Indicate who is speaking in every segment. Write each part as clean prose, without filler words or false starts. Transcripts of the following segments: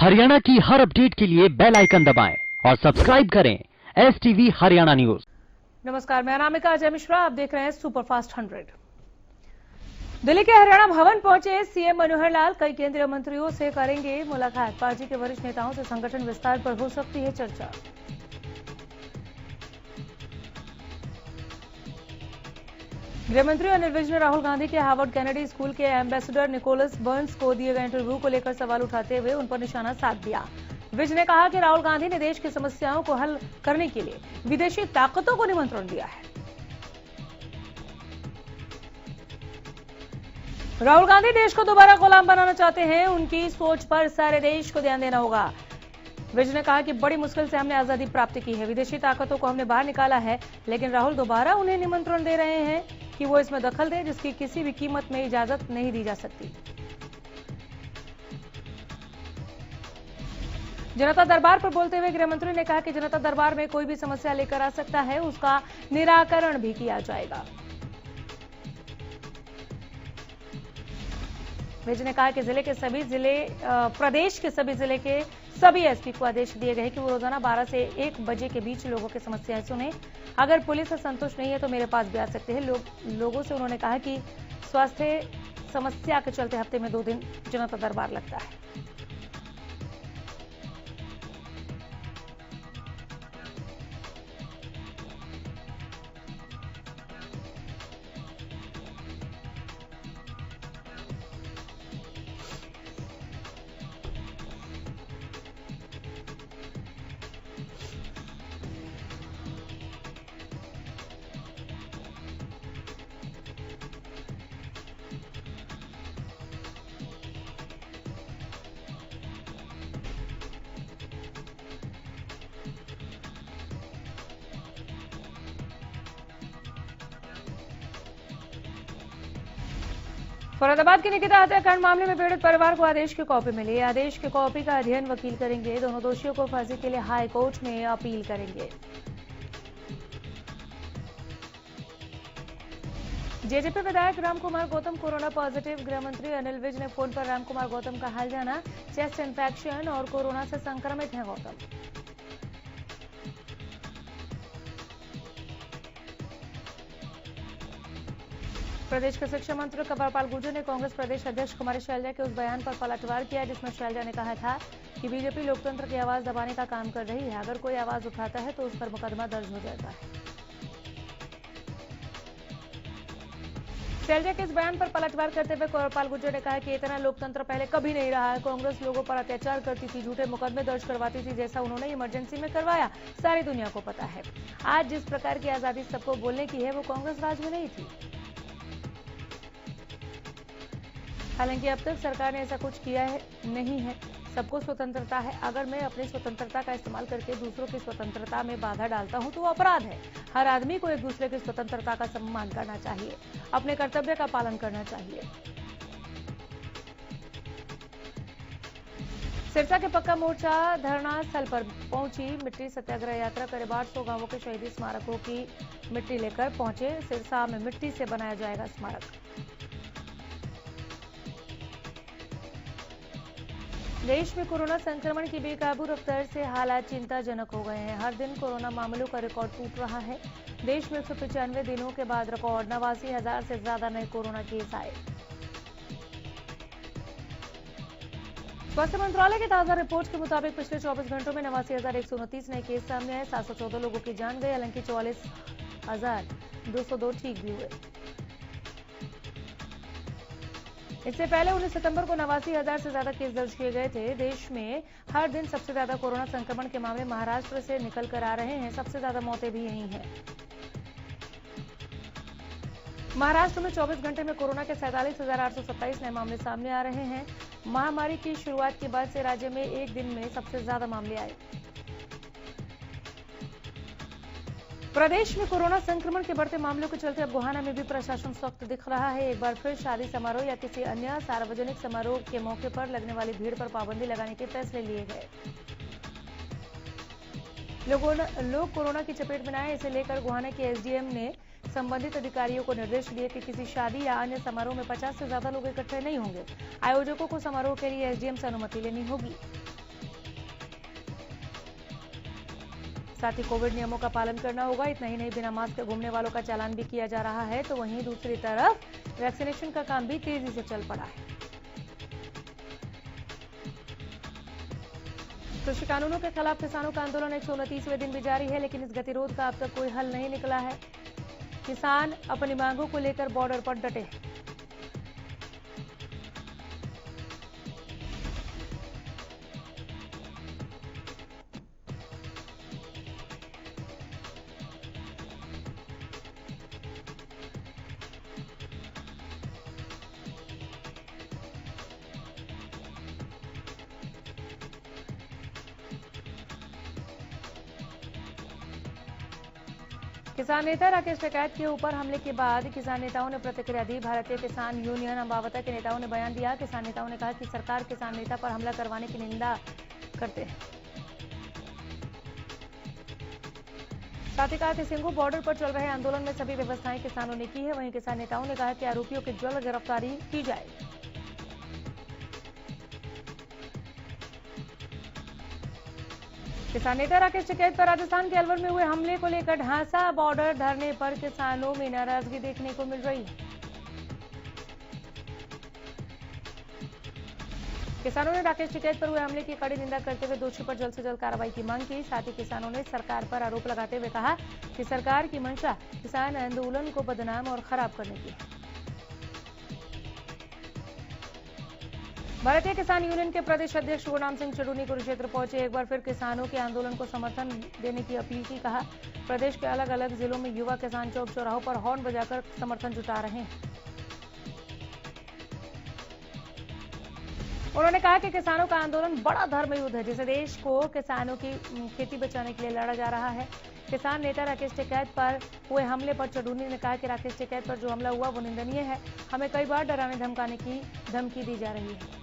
Speaker 1: हरियाणा की हर अपडेट के लिए बेल आइकन दबाएं और सब्सक्राइब करें STV हरियाणा न्यूज।
Speaker 2: नमस्कार, मैं अनामिका अजय मिश्रा, आप देख रहे हैं सुपरफास्ट 100। दिल्ली के हरियाणा भवन पहुंचे सीएम मनोहर लाल कई केंद्रीय मंत्रियों से करेंगे मुलाकात। पार्टी के वरिष्ठ नेताओं से संगठन विस्तार पर हो सकती है चर्चा। गृहमंत्री अनिल विज ने राहुल गांधी के हार्वर्ड कैनेडी स्कूल के एम्बेसडर निकोलस बर्न्स को दिए गए इंटरव्यू को लेकर सवाल उठाते हुए उन पर निशाना साध दिया। विज ने कहा कि राहुल गांधी ने देश की समस्याओं को हल करने के लिए विदेशी ताकतों को निमंत्रण दिया है। राहुल गांधी देश को दोबारा गुलाम बनाना चाहते हैं, उनकी सोच पर सारे देश को ध्यान देना होगा। विज ने कहा कि बड़ी मुश्किल से हमने आजादी प्राप्त की है, विदेशी ताकतों को हमने बाहर निकाला है, लेकिन राहुल दोबारा उन्हें निमंत्रण दे रहे हैं कि वो इसमें दखल दें जिसकी किसी भी कीमत में इजाजत नहीं दी जा सकती। जनता दरबार पर बोलते हुए गृहमंत्री ने कहा कि जनता दरबार में कोई भी समस्या लेकर आ सकता है, उसका निराकरण भी किया जाएगा। विज ने कहा कि प्रदेश के सभी जिले के सभी एसपी को आदेश दिए गए कि वो रोजाना 12 से 1 बजे के बीच लोगों की समस्याएं सुने। अगर पुलिस से संतुष्ट नहीं है तो मेरे पास भी आ सकते हैं। लोगों से उन्होंने कहा कि स्वास्थ्य समस्या के चलते हफ्ते में 2 दिन जनता दरबार लगता है। फरीदाबाद के निकिता हत्याकांड मामले में पीड़ित परिवार को आदेश की कॉपी मिली। आदेश की कॉपी का अध्ययन वकील करेंगे। दोनों दोषियों को फांसी के लिए हाई कोर्ट में अपील करेंगे। जेजेपी विधायक रामकुमार गौतम कोरोना पॉजिटिव। गृहमंत्री अनिल विज ने फोन पर रामकुमार गौतम का हाल जाना। चेस्ट इंफेक्शन और कोरोना से संक्रमित हैं गौतम। प्रदेश के शिक्षा मंत्री कंवरपाल गुर्जर ने कांग्रेस प्रदेश अध्यक्ष कुमारी शैलजा के उस बयान पर पलटवार किया जिसमें शैलजा ने कहा था कि बीजेपी लोकतंत्र की आवाज दबाने का काम कर रही है। अगर कोई आवाज उठाता है तो उस पर मुकदमा दर्ज हो जाता है। शैलजा के इस बयान पर पलटवार करते हुए कंवरपाल गुर्जर ने कहा कि इतना लोकतंत्र पहले कभी नहीं रहा है। कांग्रेस लोगों पर अत्याचार करती थी, झूठे मुकदमे दर्ज करवाती थी, जैसा उन्होंने इमरजेंसी में करवाया सारी दुनिया को पता है। आज जिस प्रकार की आजादी सबको बोलने की है वो कांग्रेस राज में नहीं थी। हालांकि अब तक सरकार ने ऐसा कुछ किया नहीं है। सबको स्वतंत्रता है। अगर मैं अपनी स्वतंत्रता का इस्तेमाल करके दूसरों की स्वतंत्रता में बाधा डालता हूं तो वो अपराध है। हर आदमी को एक दूसरे की स्वतंत्रता का सम्मान करना चाहिए, अपने कर्तव्य का पालन करना चाहिए। सिरसा के पक्का मोर्चा धरना स्थल पर पहुंची। मिट्टी सत्याग्रह यात्रा करीब 800 गांवों के शहीदी स्मारकों की मिट्टी लेकर पहुंचे। सिरसा में मिट्टी से बनाया जाएगा स्मारक। देश में कोरोना संक्रमण की बेकाबू रफ्तार से हालात चिंताजनक हो गए हैं। हर दिन कोरोना मामलों का रिकॉर्ड टूट रहा है। देश में 195 दिनों के बाद रिकॉर्ड 89,000 से ज्यादा नए कोरोना केस आए। स्वास्थ्य मंत्रालय की ताजा रिपोर्ट के मुताबिक पिछले 24 घंटों में 89,129 नए केस सामने आए। 714 लोगों की जान गई, हालांकि 44,202 ठीक भी हुए। इससे पहले 19 सितंबर को 89,000 से ज्यादा केस दर्ज किए गए थे। देश में हर दिन सबसे ज्यादा कोरोना संक्रमण के मामले महाराष्ट्र से निकल कर आ रहे हैं। सबसे ज्यादा मौतें भी यहीं हैं। महाराष्ट्र में 24 घंटे में कोरोना के 47,827 नए मामले सामने आ रहे हैं। महामारी की शुरुआत के बाद से राज्य में एक दिन में सबसे ज्यादा मामले आए। प्रदेश में कोरोना संक्रमण के बढ़ते मामलों के चलते अब गोहाना में भी प्रशासन सख्त दिख रहा है। एक बार फिर शादी समारोह या किसी अन्य सार्वजनिक समारोह के मौके पर लगने वाली भीड़ पर पाबंदी लगाने के फैसले लिए गए। लोग कोरोना की चपेट में आए, इसे लेकर गोहाना के एसडीएम ने संबंधित अधिकारियों को निर्देश दिए कि किसी शादी या अन्य समारोह में 50 से ज्यादा लोग इकट्ठे नहीं होंगे। आयोजकों को समारोह के लिए एसडीएम से अनुमति लेनी होगी। साथ ही कोविड नियमों का पालन करना होगा। इतना ही नहीं, बिना मास्क के घूमने वालों का चालान भी किया जा रहा है। तो वहीं दूसरी तरफ वैक्सीनेशन का काम भी तेजी से चल पड़ा है। कृषि कानूनों के खिलाफ किसानों का आंदोलन 129वें दिन भी जारी है, लेकिन इस गतिरोध का अब तक कोई हल नहीं निकला है। किसान अपनी मांगों को लेकर बॉर्डर पर डटे हैं। किसान नेता राकेश टिकैत के ऊपर हमले के बाद किसान नेताओं ने प्रतिक्रिया दी। भारतीय किसान यूनियन अंबावता के नेताओं ने बयान दिया। किसान नेताओं ने कहा कि सरकार किसान नेता पर हमला करवाने की निंदा करते हैं। साथ ही कहा कि सिंघू बॉर्डर पर चल रहे आंदोलन में सभी व्यवस्थाएं किसानों ने की है। वहीं किसान नेताओं ने कहा कि आरोपियों की जल्द गिरफ्तारी की जाए। किसान नेता राकेश टिकैत पर राजस्थान के अलवर में हुए हमले को लेकर ढांसा बॉर्डर धरने पर किसानों में नाराजगी देखने को मिल रही है। किसानों ने राकेश टिकैत पर हुए हमले की कड़ी निंदा करते हुए दोषी पर जल्द से जल्द कार्रवाई की मांग की। साथ ही किसानों ने सरकार पर आरोप लगाते हुए कहा कि सरकार की मंशा किसान आंदोलन को बदनाम और खराब करने की है। भारतीय किसान यूनियन के प्रदेश अध्यक्ष गुरनाम सिंह चडूनी कुरुक्षेत्र पहुंचे। एक बार फिर किसानों के आंदोलन को समर्थन देने की अपील की। कहा, प्रदेश के अलग अलग जिलों में युवा किसान चौक चौराहों पर हॉर्न बजाकर समर्थन जुटा रहे हैं। उन्होंने कहा कि किसानों का आंदोलन बड़ा धर्म युद्ध है, जिसे देश को किसानों की खेती बचाने के लिए लड़ा जा रहा है। किसान नेता राकेश टिकैत पर हुए हमले पर चडूनी ने कहा कि राकेश टिकैत पर जो हमला हुआ वो निंदनीय है। हमें कई बार डराने धमकाने की धमकी दी जा रही है।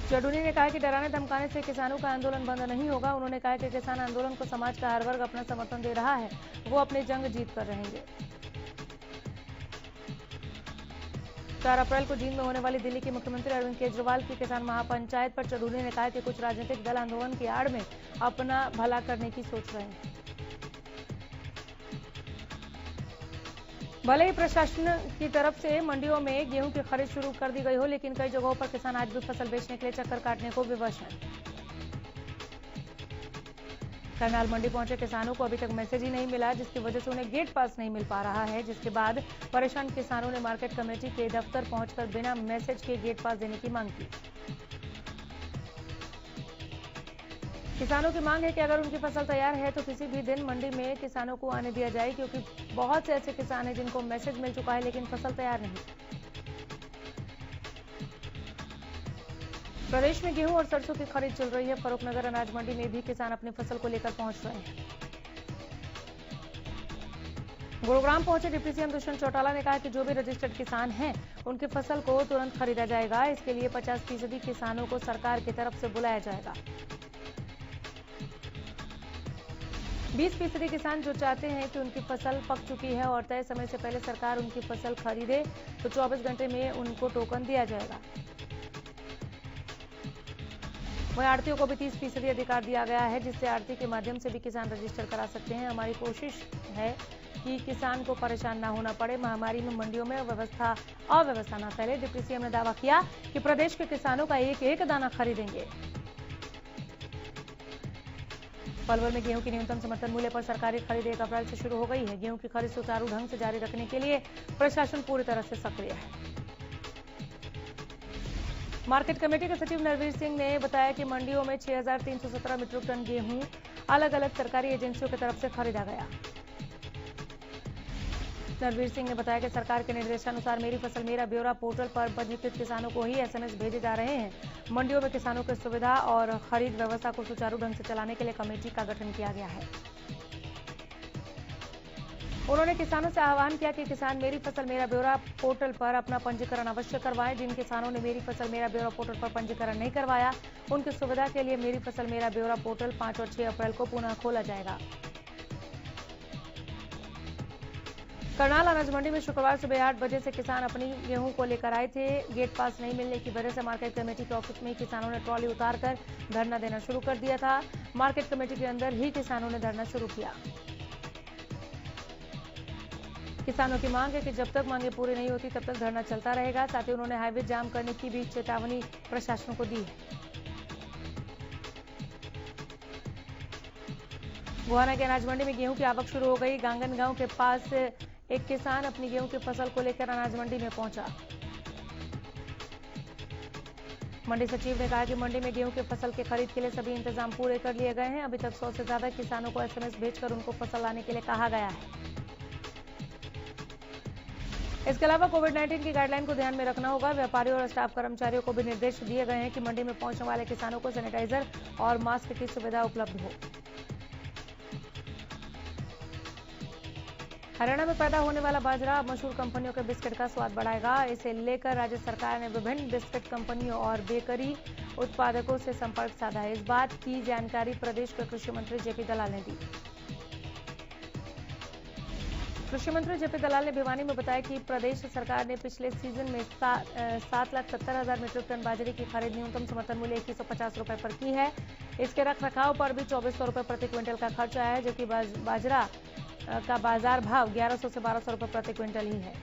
Speaker 2: चडूनी ने कहा कि डराने धमकाने से किसानों का आंदोलन बंद नहीं होगा। उन्होंने कहा कि किसान आंदोलन को समाज का हर वर्ग अपना समर्थन दे रहा है, वो अपनी जंग जीत कर रहेंगे। 4 अप्रैल को जींद में होने वाली दिल्ली के मुख्यमंत्री अरविंद केजरीवाल की किसान महापंचायत पर चडूनी ने कहा कि कुछ राजनीतिक दल आंदोलन की आड़ में अपना भला करने की सोच रहे हैं। भले ही प्रशासन की तरफ से मंडियों में गेहूं की खरीद शुरू कर दी गई हो, लेकिन कई जगहों पर किसान आज भी फसल बेचने के लिए चक्कर काटने को विवश हैं। करनाल मंडी पहुंचे किसानों को अभी तक मैसेज ही नहीं मिला, जिसकी वजह से उन्हें गेट पास नहीं मिल पा रहा है। जिसके बाद परेशान किसानों ने मार्केट कमेटी के दफ्तर पहुंचकर बिना मैसेज के गेट पास देने की मांग की। किसानों की मांग है कि अगर उनकी फसल तैयार है तो किसी भी दिन मंडी में किसानों को आने दिया जाए, क्योंकि बहुत से ऐसे किसान हैं जिनको मैसेज मिल चुका है लेकिन फसल तैयार नहीं। प्रदेश में गेहूं और सरसों की खरीद चल रही है। फर्रुखनगर अनाज मंडी में भी किसान अपनी फसल को लेकर पहुंच रहे हैं। गुरुग्राम पहुंचे डिप्टी सीएम दुष्यंत चौटाला ने कहा कि जो भी रजिस्टर्ड किसान हैं उनकी फसल को तुरंत खरीदा जाएगा। इसके लिए 50% किसानों को सरकार की तरफ से बुलाया जाएगा। 20% किसान जो चाहते हैं कि उनकी फसल पक चुकी है और तय समय से पहले सरकार उनकी फसल खरीदे तो 24 घंटे में उनको टोकन दिया जाएगा। वहीं आड़तियों को भी 30% अधिकार दिया गया है, जिससे आड़ती के माध्यम से भी किसान रजिस्टर करा सकते हैं। हमारी कोशिश है कि किसान को परेशान ना होना पड़े। महामारी में मंडियों में अव्यवस्था न फैले। डिप्टी सीएम ने दावा किया कि प्रदेश के किसानों का एक एक दाना खरीदेंगे। पलवल में गेहूं की न्यूनतम समर्थन मूल्य पर सरकारी खरीद 1 अप्रैल से शुरू हो गई है। गेहूं की खरीद सुचारू ढंग से जारी रखने के लिए प्रशासन पूरी तरह से सक्रिय है। मार्केट कमेटी के सचिव नरवीर सिंह ने बताया कि मंडियों में 6317 मीट्रिक टन गेहूं अलग अलग सरकारी एजेंसियों की तरफ से खरीदा गया। नरवीर सिंह ने बताया कि सरकार के निर्देशानुसार मेरी फसल मेरा ब्यौरा पोर्टल पर पंजीकृत किसानों को ही एसएमएस भेजे जा रहे हैं। मंडियों में किसानों की सुविधा और खरीद व्यवस्था को सुचारू ढंग से चलाने के लिए कमेटी का गठन किया गया है। उन्होंने किसानों से आह्वान किया कि किसान मेरी फसल मेरा ब्यौरा पोर्टल पर अपना पंजीकरण अवश्य करवाएं। जिन किसानों ने मेरी फसल मेरा ब्यौरा पोर्टल पर पंजीकरण नहीं करवाया, उनकी सुविधा के लिए मेरी फसल मेरा ब्यौरा पोर्टल 5 और 6 अप्रैल को पुनः खोला जाएगा। करनाल अनाज मंडी में शुक्रवार सुबह 8 बजे से किसान अपनी गेहूं को लेकर आए थे। गेट पास नहीं मिलने की वजह से मार्केट कमेटी के ऑफिस में किसानों ने ट्रॉली उतारकर धरना देना शुरू कर दिया था। मार्केट कमेटी के अंदर ही किसानों ने धरना शुरू किया। किसानों की मांग है कि जब तक मांगे पूरी नहीं होती तब तक धरना चलता रहेगा। साथ ही उन्होंने हाईवे जाम करने की भी चेतावनी प्रशासन को दी है। गोहाना के अनाज मंडी में गेहूं की आवक शुरू हो गई। गांगन गांव के पास एक किसान अपनी गेहूं की फसल को लेकर अनाज मंडी में पहुंचा। मंडी सचिव ने कहा कि मंडी में गेहूं की फसल के खरीद के लिए सभी इंतजाम पूरे कर लिए गए हैं। अभी तक 100 से ज्यादा किसानों को एसएमएस भेजकर उनको फसल लाने के लिए कहा गया है। इसके अलावा कोविड-19 की गाइडलाइन को ध्यान में रखना होगा। व्यापारियों और स्टाफ कर्मचारियों को भी निर्देश दिए गए हैं कि मंडी में पहुंचने वाले किसानों को सैनिटाइजर और मास्क की सुविधा उपलब्ध हो। हरियाणा में पैदा होने वाला बाजरा अब मशहूर कंपनियों के बिस्किट का स्वाद बढ़ाएगा। इसे लेकर राज्य सरकार ने विभिन्न बिस्किट कंपनियों और बेकरी उत्पादकों से संपर्क साधा है। इस बात की जानकारी प्रदेश के कृषि मंत्री जेपी दलाल ने दी। कृषि मंत्री जेपी दलाल ने भिवानी में बताया कि प्रदेश सरकार ने पिछले सीजन में 7,70,000 मीट्रिक टन बाजरे की खरीद न्यूनतम समर्थन मूल्य 2150 रुपए पर की है। इसके रखरखाव पर भी 2400 रुपए प्रति क्विंटल का खर्च आया है, जबकि बाजरा का बाजार भाव 1100 से 1200 रुपए प्रति क्विंटल ही है।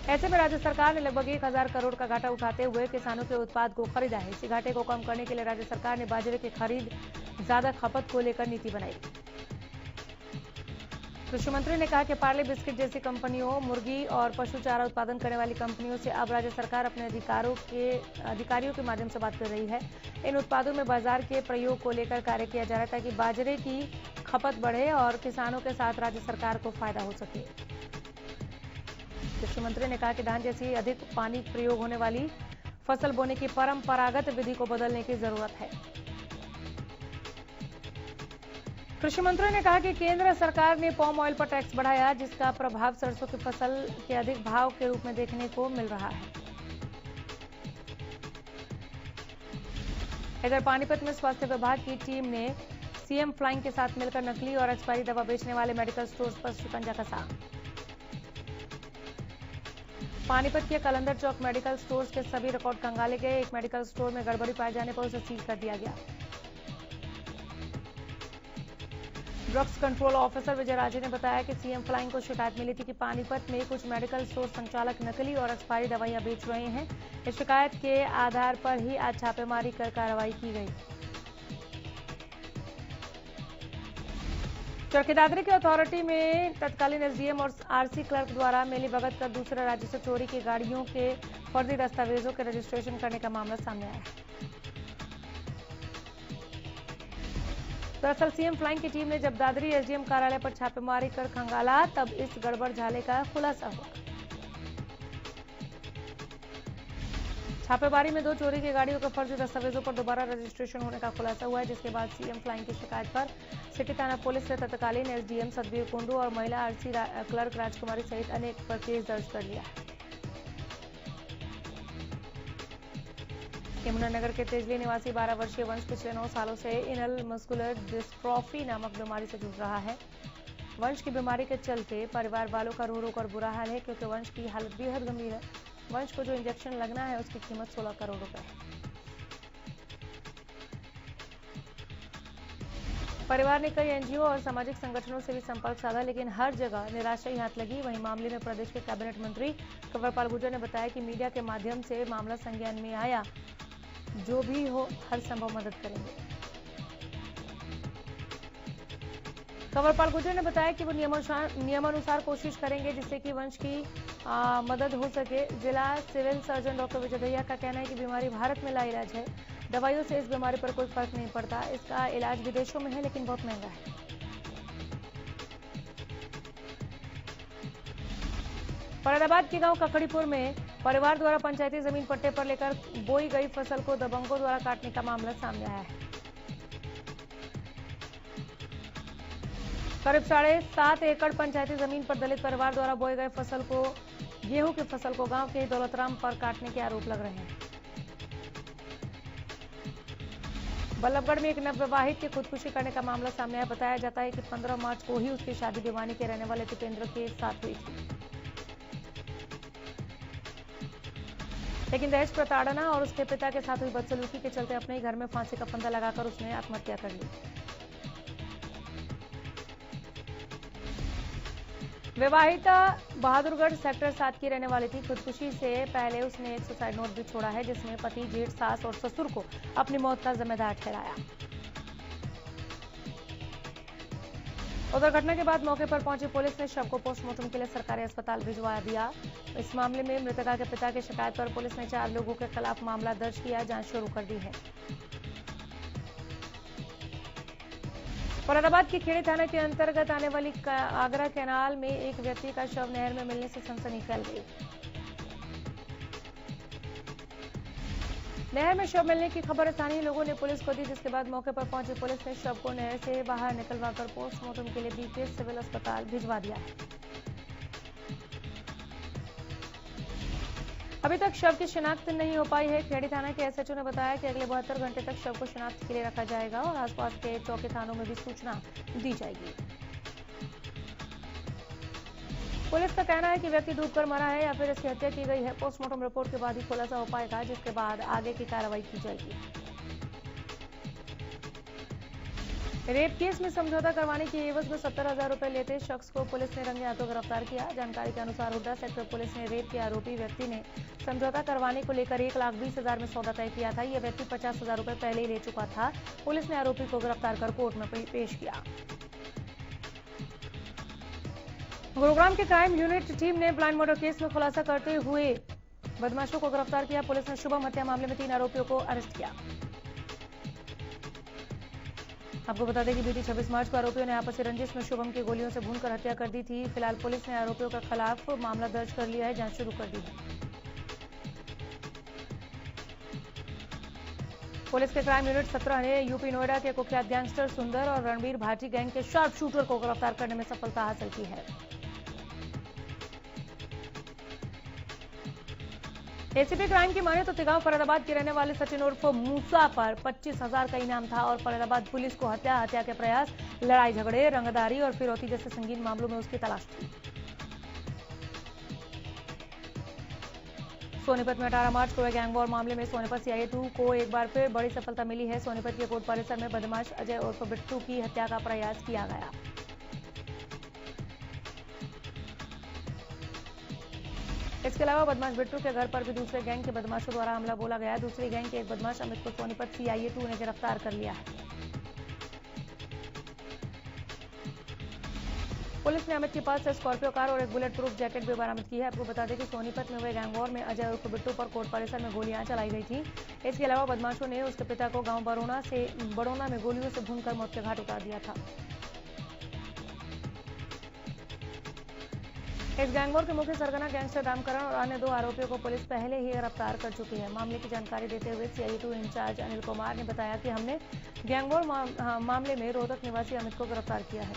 Speaker 2: ऐसे में राज्य सरकार ने लगभग 1000 करोड़ का घाटा उठाते हुए किसानों के उत्पाद को खरीदा है। इसी घाटे को कम करने के लिए राज्य सरकार ने बाजरे की खरीद ज्यादा खपत को लेकर नीति बनाई। कृषि मंत्री ने कहा कि पार्ले बिस्किट जैसी कंपनियों, मुर्गी और पशु चारा उत्पादन करने वाली कंपनियों से अब राज्य सरकार अपने अधिकारियों के माध्यम से बात कर रही है। इन उत्पादों में बाजार के प्रयोग को लेकर कार्य किया जा रहा है ताकि बाजरे की खपत बढ़े और किसानों के साथ राज्य सरकार को फायदा हो सके। कृषि मंत्री ने कहा कि धान जैसी अधिक पानी प्रयोग होने वाली फसल बोने की परंपरागत विधि को बदलने की जरूरत है। कृषि मंत्री ने कहा कि केंद्र सरकार ने पाम ऑयल पर टैक्स बढ़ाया, जिसका प्रभाव सरसों की फसल के अधिक भाव के रूप में देखने को मिल रहा है। इधर पानीपत में स्वास्थ्य विभाग की टीम ने सीएम फ्लाइंग के साथ मिलकर नकली और एक्सपायरी दवा बेचने वाले मेडिकल स्टोर्स पर शिकंजा कसा। पानीपत के कलंदर चौक मेडिकल स्टोर्स के सभी रिकॉर्ड खंगाले गए। एक मेडिकल स्टोर में गड़बड़ी पाए जाने पर उसे सीज कर दिया गया। ड्रग्स कंट्रोल ऑफिसर विजय राजे ने बताया कि सीएम फ्लाइंग को शिकायत मिली थी कि पानीपत में कुछ मेडिकल स्टोर संचालक नकली और एक्सपायरी दवाइयां बेच रहे हैं। इस शिकायत के आधार पर ही आज छापेमारी कर कार्रवाई की गई। चरखी दादरी की अथॉरिटी में तत्कालीन एसडीएम और आरसी क्लर्क द्वारा मिली भगत कर दूसरे राज्य से चोरी की गाड़ियों के फर्जी दस्तावेजों के रजिस्ट्रेशन करने का मामला सामने आया है। दरअसल सीएम फ्लाइंग की टीम ने जब दादरी एसडीएम कार्यालय पर छापेमारी कर खंगाला तब इस गड़बड़ झाले का खुलासा हुआ। छापेमारी में 2 चोरी की गाड़ियों के फर्जी दस्तावेजों पर दोबारा रजिस्ट्रेशन होने का खुलासा हुआ है, जिसके बाद सीएम फ्लाइंग की शिकायत पर सिटी थाना पुलिस ने तत्कालीन एसडीएम सतबीर कुंडू और महिला आरसी क्लर्क राजकुमारी सहित अनेक पर केस दर्ज कर लिया है। यमुनानगर के तेजली निवासी 12 वर्षीय वंश पिछले 9 सालों से इनल मस्कुलर डिस्ट्रॉफी नामक बीमारी से जूझ रहा है। वंश की बीमारी के चलते परिवार वालों का रो रो कर बुरा हाल है, क्योंकि वंश की हालत बेहद गंभीर है। वंश को जो इंजेक्शन लगना है उसकी कीमत 16 करोड़ रुपए है। परिवार ने कई एनजीओ और सामाजिक संगठनों से भी संपर्क साधा, लेकिन हर जगह निराशा ही हाथ लगी। वहीं मामले में प्रदेश के कैबिनेट मंत्री कंवरपाल गुर्जर ने बताया कि मीडिया के माध्यम से मामला संज्ञान में आया, जो भी हो हर संभव मदद करेंगे। कंवरपाल गुर्जर ने बताया कि वो नियमानुसार कोशिश करेंगे जिससे कि वंश की मदद हो सके। जिला civil surgeon doctor Vijay Dahiya का कहना है कि बीमारी भारत में लाइलाज है। दवाइयों से इस बीमारी पर कोई फर्क नहीं पड़ता। इसका इलाज विदेशों में है, लेकिन बहुत महंगा है। फरीदाबाद के गांव ककड़ीपुर में परिवार द्वारा पंचायती जमीन पट्टे पर लेकर बोई गई फसल को दबंगों द्वारा काटने का मामला सामने आया है। करीब 7.5 एकड़ पंचायती जमीन पर दलित परिवार द्वारा बोए गए गेहूं की फसल को गांव के दौलतराम पर काटने के आरोप लग रहे हैं। बल्लभगढ़ में एक नवविवाहित के खुदकुशी करने का मामला सामने आया। बताया जाता है कि 15 मार्च को ही उसकी शादी भिवानी के रहने वाले दीपेंद्र के साथ हुई थी, लेकिन दहेज प्रताड़ना और उसके पिता के साथ हुई बदसलूकी के चलते अपने ही घर में फांसी का फंदा लगाकर उसने आत्महत्या कर ली। विवाहिता बहादुरगढ़ सेक्टर 7 की रहने वाली थी। खुदकुशी से पहले उसने एक सुसाइड नोट भी छोड़ा है, जिसमें पति, जेठ, सास और ससुर को अपनी मौत का जिम्मेदार ठहराया। उधर घटना के बाद मौके पर पहुंची पुलिस ने शव को पोस्टमार्टम के लिए सरकारी अस्पताल भिजवा दिया। इस मामले में मृतका के पिता की शिकायत पर पुलिस ने 4 लोगों के खिलाफ मामला दर्ज किया, जांच शुरू कर दी है। फरीदाबाद के खेड़ी थाना के अंतर्गत आने वाली आगरा कैनाल में एक व्यक्ति का शव नहर में मिलने से सनसनी फैल गई। नहर में शव मिलने की खबर स्थानीय लोगों ने पुलिस को दी, जिसके बाद मौके पर पहुंची पुलिस ने शव को नहर से बाहर निकलवाकर पोस्टमार्टम के लिए बीकेएस सिविल अस्पताल भिजवा दिया है। अभी तक शव की शिनाख्त नहीं हो पाई है। खेड़ी थाना के एसएचओ ने बताया कि अगले 72 घंटे तक शव को शिनाख्त के लिए रखा जाएगा और आसपास के चौकी थानों में भी सूचना दी जाएगी। पुलिस का कहना है कि व्यक्ति डूबकर मरा है या फिर इसकी हत्या की गई है। पोस्टमार्टम रिपोर्ट के बाद ही खुलासा हो पाएगा, जिसके बाद आगे की कार्रवाई की जाएगी। रेप केस में समझौता करवाने की एवज में 70,000 रुपए लेते शख्स को पुलिस ने रंगे हाथों गिरफ्तार किया। जानकारी के अनुसार हुड्डा सेक्टर पुलिस ने रेप के आरोपी व्यक्ति ने समझौता करवाने को लेकर 1,20,000 में सौदा तय किया था। यह व्यक्ति 50,000 रुपए पहले ही ले चुका था। पुलिस ने आरोपी को गिरफ्तार कर कोर्ट में पेश किया। गुरुग्राम के क्राइम यूनिट टीम ने ब्लाइंड मर्डर केस में खुलासा करते हुए बदमाशों को गिरफ्तार किया। पुलिस ने शुभम हत्या मामले में 3 आरोपियों को अरेस्ट किया। आपको बता दें कि बीती 26 मार्च को आरोपियों ने आपसी रंजिश में शुभम की गोलियों से भूनकर हत्या कर दी थी। फिलहाल पुलिस ने आरोपियों के खिलाफ मामला दर्ज कर लिया है, जांच शुरू कर दी है। पुलिस के क्राइम यूनिट 17 ने यूपी नोएडा के कुख्यात गैंगस्टर सुंदर और रणबीर भाटी गैंग के शार्प शूटर को गिरफ्तार करने में सफलता हासिल की है। एसीपी क्राइम की माने तो तिगांव फरीदाबाद के रहने वाले सचिन उर्फ मूसा पर 25,000 का इनाम था और फरीदाबाद पुलिस को हत्या के प्रयास, लड़ाई झगड़े, रंगदारी और फिरौती जैसे संगीन मामलों में उसकी तलाश थी। सोनीपत में 18 मार्च को गैंग वॉर मामले में सोनीपत सीआईए 2 को एक बार फिर बड़ी सफलता मिली है। सोनीपत के कोर्ट परिसर में बदमाश अजय उर्फ बिट्टू की हत्या का प्रयास किया गया। इसके अलावा बदमाश बिट्टू के घर पर भी दूसरे गैंग के बदमाशों द्वारा हमला बोला गया। दूसरी गैंग के एक बदमाश अमित को सोनीपत सीआईए 2 ने गिरफ्तार कर लिया है। पुलिस ने अमित के पास से स्कॉर्पियो कार और एक बुलेट प्रूफ जैकेट भी बरामद की है। आपको बता दें कि सोनीपत में हुए गैंग वॉर में अजय उर्फ बिट्टू पर कोर्ट परिसर में गोलियां चलाई गई थी। इसके अलावा बदमाशों ने उसके पिता को गांव बड़ौना में गोलियों से भूनकर मौत के घाट उतार दिया था। इस गैंगवॉर के मुख्य सरगना गैंगस्टर रामकरण और अन्य 2 आरोपियों को पुलिस पहले ही गिरफ्तार कर चुकी है। मामले की जानकारी देते हुए सीआईए 2 इंचार्ज अनिल कुमार ने बताया कि हमने गैंगवॉर मामले में रोहतक निवासी अमित को गिरफ्तार किया है।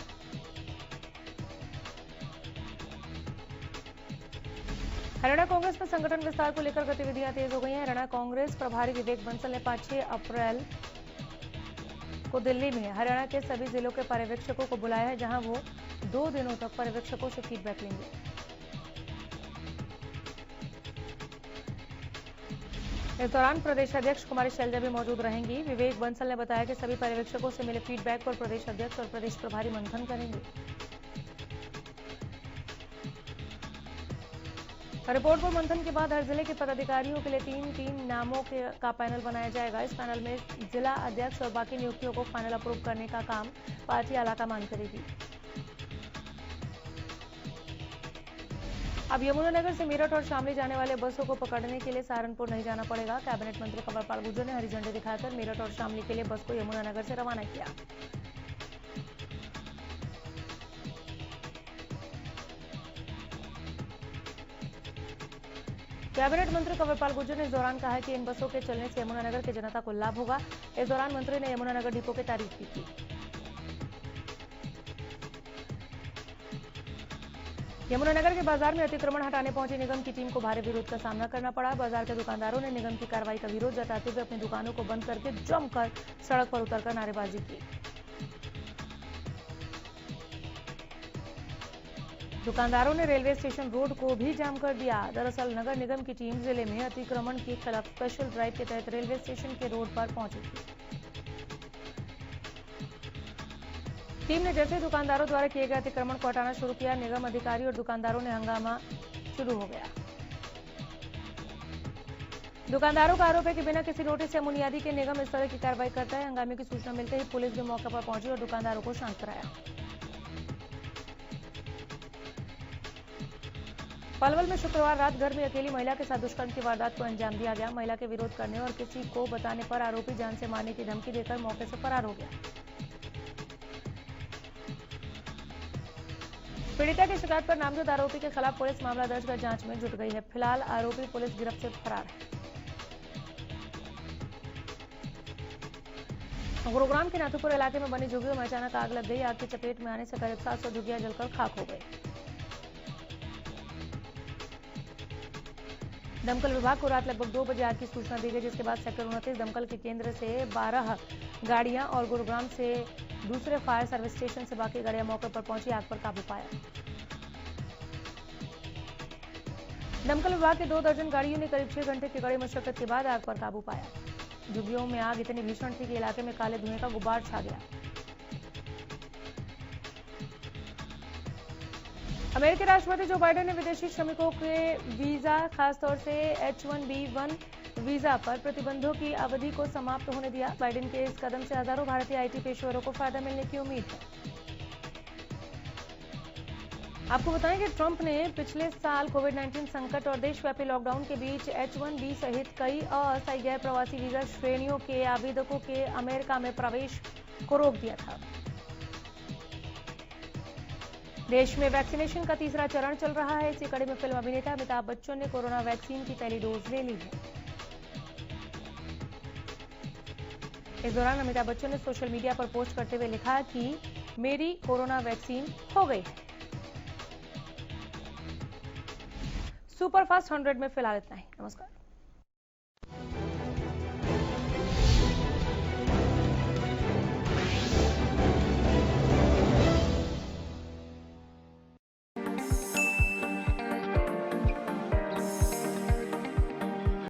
Speaker 2: हरियाणा कांग्रेस में संगठन विस्तार को लेकर गतिविधियां तेज हो गई हैं। हरियाणा कांग्रेस प्रभारी विवेक बंसल ने 5-6 अप्रैल को दिल्ली में हरियाणा के सभी जिलों के पर्यवेक्षकों को बुलाया है, जहां वो 2 दिनों तक पर्यवेक्षकों से फीडबैक लेंगे। इस दौरान प्रदेश अध्यक्ष कुमारी शैलजा भी मौजूद रहेंगी। विवेक बंसल ने बताया कि सभी पर्यवेक्षकों से मिले फीडबैक पर प्रदेश अध्यक्ष और प्रदेश प्रभारी मंथन करेंगे। रिपोर्ट पर मंथन के बाद हर जिले के पदाधिकारियों के लिए 3 नामों का पैनल बनाया जाएगा। इस पैनल में जिला अध्यक्ष और बाकी नियुक्तियों को फाइनल अप्रूव करने का काम पार्टी आलाकमान करेगी। अब यमुनानगर से मेरठ और शामली जाने वाले बसों को पकड़ने के लिए सहारनपुर नहीं जाना पड़ेगा। कैबिनेट मंत्री कंवरपाल गुर्जर ने हरी झंडी दिखाकर मेरठ और शामली के लिए बस को यमुनानगर से रवाना किया। कैबिनेट मंत्री कंवरपाल गुर्जर ने इस दौरान कहा कि इन बसों के चलने से यमुनानगर की जनता को लाभ होगा। इस दौरान मंत्री ने यमुनानगर डिपो की तारीफ भी की। यमुनानगर के बाजार में अतिक्रमण हटाने पहुंची निगम की टीम को भारी विरोध का सामना करना पड़ा। बाजार के दुकानदारों ने निगम की कार्रवाई का विरोध जताते हुए अपनी दुकानों को बंद करके जमकर सड़क पर उतरकर नारेबाजी की। दुकानदारों ने रेलवे स्टेशन रोड को भी जाम कर दिया। दरअसल नगर निगम की टीम जिले में अतिक्रमण के खिलाफ स्पेशल ड्राइव के तहत रेलवे स्टेशन के रोड पर पहुंची थी। टीम ने जैसे दुकानदारों द्वारा किए गए अतिक्रमण को हटाना शुरू किया, निगम अधिकारी और दुकानदारों ने हंगामा शुरू हो गया। दुकानदारों का आरोप है कि बिना किसी नोटिस या मुनियादी के निगम इस तरह की कार्रवाई करता है। हंगामे की सूचना मिलते ही पुलिस भी मौके पर पहुंची और दुकानदारों को शांत कराया। पलवल में शुक्रवार रात घर में अकेली महिला के साथ दुष्कर्म की वारदात को अंजाम दिया गया। महिला के विरोध करने और किसी को बताने पर आरोपी जान से मारने की धमकी देकर मौके से फरार हो गया। पीड़िता की शिकायत पर नामजद आरोपी के खिलाफ पुलिस मामला दर्ज कर जांच में जुट गई है। फिलहाल आरोपी पुलिस गिरफ्त से फरार है। गुरुग्राम के नाथुपुर इलाके में बनी झुग्गियों में अचानक आग लग गई। आग की चपेट में आने से करीब 700 झुग्गियां जलकर खाक हो गई। दमकल विभाग को रात लगभग 2 बजे आग की सूचना दी गई, जिसके बाद सेक्टर 29 दमकल के केंद्र से 12 गाड़ियां और गुरुग्राम से दूसरे फायर सर्विस स्टेशन से बाकी गाड़ियां मौके पर पहुंची आग पर काबू पाया। दमकल विभाग के 2 दर्जन गाड़ियों ने करीब 6 घंटे की कड़ी मशक्कत के बाद आग पर काबू पाया। झुग्गियों में आग इतनी भीषण थी कि इलाके में काले धुएं का गुबार छा गया। अमेरिकी राष्ट्रपति जो बाइडेन ने विदेशी श्रमिकों के वीजा, खासतौर से H-1B1 वीजा पर प्रतिबंधों की अवधि को समाप्त होने दिया। बाइडेन के इस कदम से हजारों भारतीय आईटी पेशेवरों को फायदा मिलने की उम्मीद है। आपको बताएं कि ट्रंप ने पिछले साल कोविड-19 संकट और देशव्यापी लॉकडाउन के बीच H-1B सहित कई अस्थायी गैर प्रवासी वीजा श्रेणियों के आवेदकों के अमेरिका में प्रवेश को रोक दिया था। देश में वैक्सीनेशन का तीसरा चरण चल रहा है। इसी कड़ी में फिल्म अभिनेता अमिताभ बच्चन ने कोरोना वैक्सीन की पहली डोज ले ली है। इस दौरान अमिताभ बच्चन ने सोशल मीडिया पर पोस्ट करते हुए लिखा कि मेरी कोरोना वैक्सीन हो गई है। सुपरफास्ट 100 में फिलहाल इतना ही। नमस्कार।